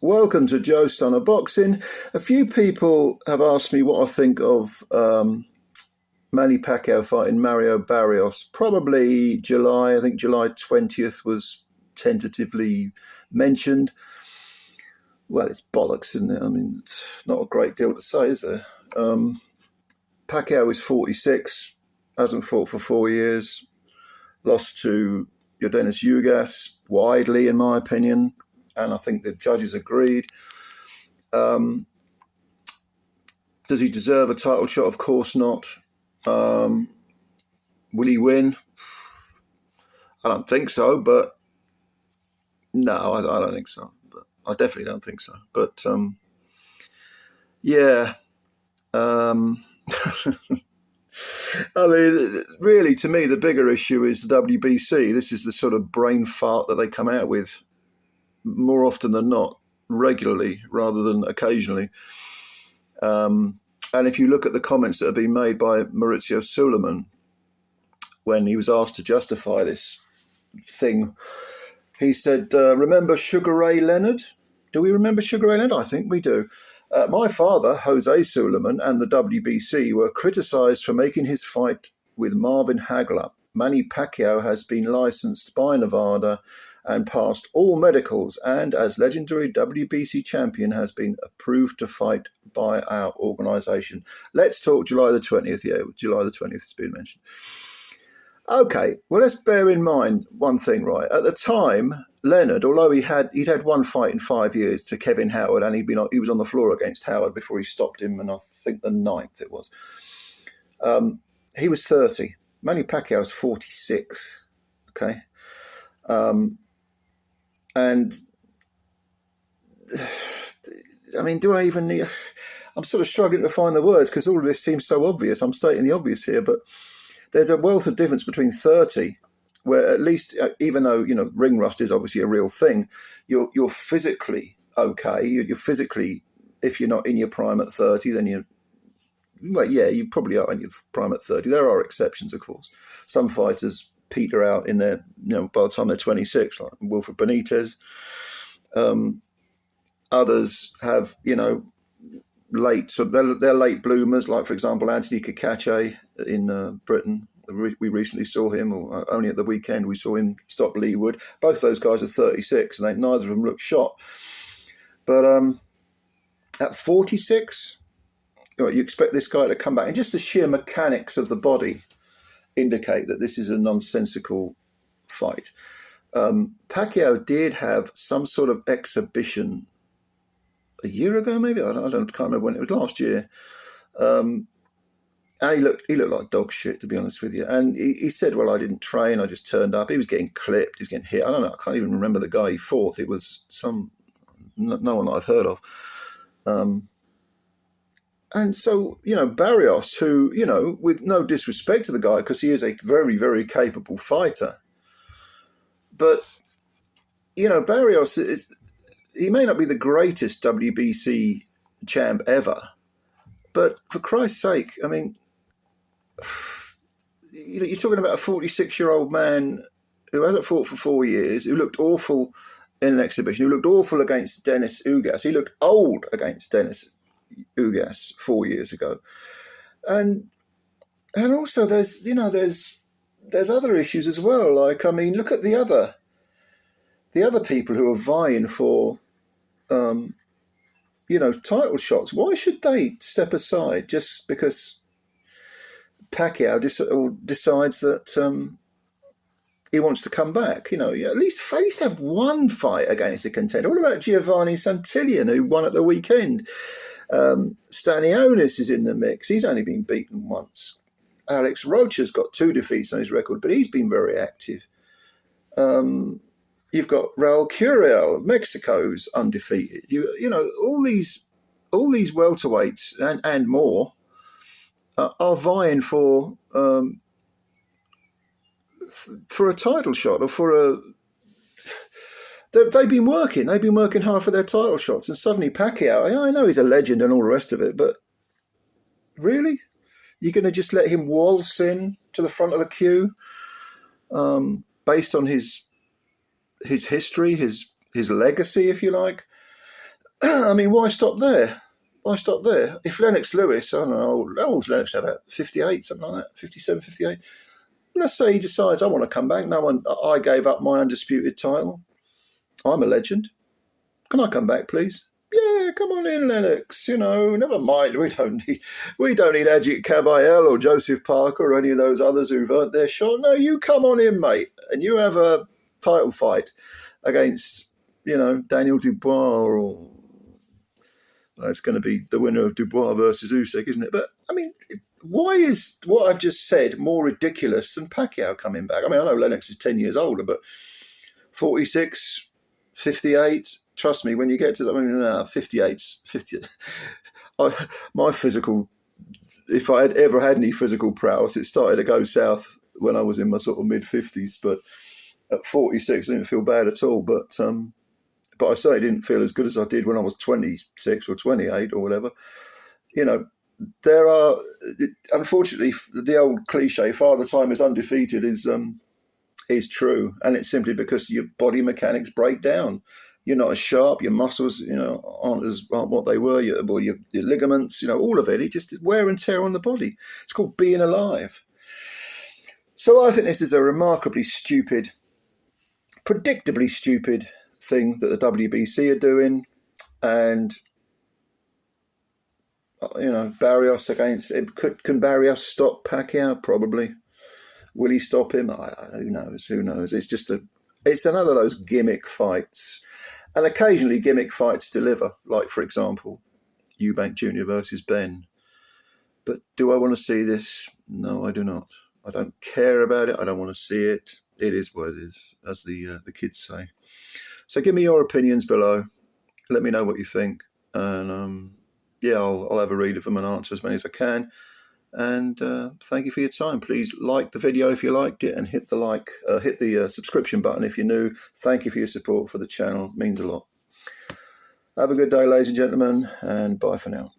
Welcome to Joe Stunner Boxing. A few people have asked me what I think of Manny Pacquiao fighting Mario Barrios. Probably July. I think July 20th was tentatively mentioned. Well, it's bollocks, isn't it? I mean, it's not a great deal to say, is there? Pacquiao is 46, hasn't fought for 4 years, lost to Yordenis Ugas, widely, in my opinion, and I think the judges agreed. Does he deserve a title shot? Of course not. Will he win? I don't think so, but no, I don't think so. But I definitely don't think so. But yeah. I mean, really, to me, the bigger issue is the WBC. This is the sort of brain fart that they come out with more often than not, regularly rather than occasionally. And if you look at the comments that have been made by Maurizio Suleiman when he was asked to justify this thing, he said, remember Sugar Ray Leonard? Do we remember Sugar Ray Leonard? I think we do. My father, Jose Suleiman, and the WBC were criticised for making his fight with Marvin Hagler. Manny Pacquiao has been licensed by Nevada and passed all medicals, and as legendary WBC champion has been approved to fight by our organisation. Let's talk July the 20th. Yeah, July the 20th has been mentioned. Okay, well, let's bear in mind one thing, right? At the time, Leonard, although he'd had one fight in 5 years to Kevin Howard, and he was on the floor against Howard before he stopped him, and I think the 9th it was. He was 30. Manny Pacquiao was 46. Okay, and I mean, do I even need? I'm sort of struggling to find the words because all of this seems so obvious. I'm stating the obvious here, but there's a wealth of difference between 30, where at least, even though, ring rust is obviously a real thing, you're physically okay. You're physically, if you're not in your prime at 30, then you probably are in your prime at 30. There are exceptions, of course. Some fighters peter out in their, by the time they're 26, like Wilfred Benitez. Others have, late, so they're late bloomers, like, for example, Anthony Kakache in Britain. We recently saw him, or only at the weekend we saw him stop Lee Wood. Both those guys are 36, and neither of them look shot. But at 46, you expect this guy to come back, and just the sheer mechanics of the body indicate that this is a nonsensical fight. Pacquiao did have some sort of exhibition a year ago, maybe. Can't remember when it was. Last year. And he looked like dog shit, to be honest with you. And he said, well, I didn't train, I just turned up. He was getting clipped, he was getting hit. I don't know, I can't even remember the guy he fought. It was no one that I've heard of. And so, Barrios, who, with no disrespect to the guy, because he is a very, very capable fighter. But, Barrios, he may not be the greatest WBC champ ever. But for Christ's sake, I mean, you're talking about a 46-year-old man who hasn't fought for 4 years, who looked awful in an exhibition, who looked awful against Dennis Ugas. He looked old against Dennis Ugas 4 years ago. And also there's other issues as well. Like, I mean, look at the other people who are vying for title shots. Why should they step aside just because Pacquiao decides that he wants to come back? At least have one fight against a contender. What about Giovanni Santillan, who won at the weekend? Stanionis is in the mix. He's only been beaten once. Alex Rocha's got 2 defeats on his record, but he's been very active. You've got Raul Curiel of Mexico's undefeated. All these welterweights and more are vying for a title shot, or for a. They've been working hard for their title shots, and suddenly Pacquiao. I know he's a legend and all the rest of it, but really, you're going to just let him waltz in to the front of the queue, based on his history, his legacy, if you like? I mean, why stop there? Why stop there? If Lennox Lewis, I don't know, how old's Lennox, about 58, something like that, 57, 58. Let's say he decides, I want to come back. I gave up my undisputed title. I'm a legend. Can I come back, please? Yeah, come on in, Lennox. Never mind. We don't need Ajit Caballel or Joseph Parker or any of those others who've earned their shot. No, you come on in, mate, and you have a title fight against, Daniel Dubois, or it's going to be the winner of Dubois versus Usyk, isn't it? But I mean, why is what I've just said more ridiculous than Pacquiao coming back? I mean, I know Lennox is 10 years older, but 46, 58. Trust me, when you get to 58's 50. My physical, if I had ever had any physical prowess, it started to go south when I was in my sort of mid-50s. But at 46, I didn't feel bad at all. But I certainly didn't feel as good as I did when I was 26 or 28 or whatever. There are, unfortunately, the old cliche, Father Time is undefeated, is true. And it's simply because your body mechanics break down. You're not as sharp. Your muscles, aren't what they were. Your ligaments, all of it. It just wear and tear on the body. It's called being alive. So I think this is a remarkably stupid, predictably stupid thing that the WBC are doing, and Barrios against it. Can Barrios stop Pacquiao? Probably. Will he stop him? Who knows? Who knows? It's another of those gimmick fights. And occasionally gimmick fights deliver, like, for example, Eubank Jr. versus Ben. But do I want to see this? No, I do not. I don't care about it. I don't want to see it. It is what it is, as the kids say. So give me your opinions below. Let me know what you think. And, I'll have a read of them and answer as many as I can. And thank you for your time. Please like the video if you liked it, and hit the subscription button if you're new. Thank you for your support for the channel. It means a lot. Have a good day, ladies and gentlemen, and bye for now.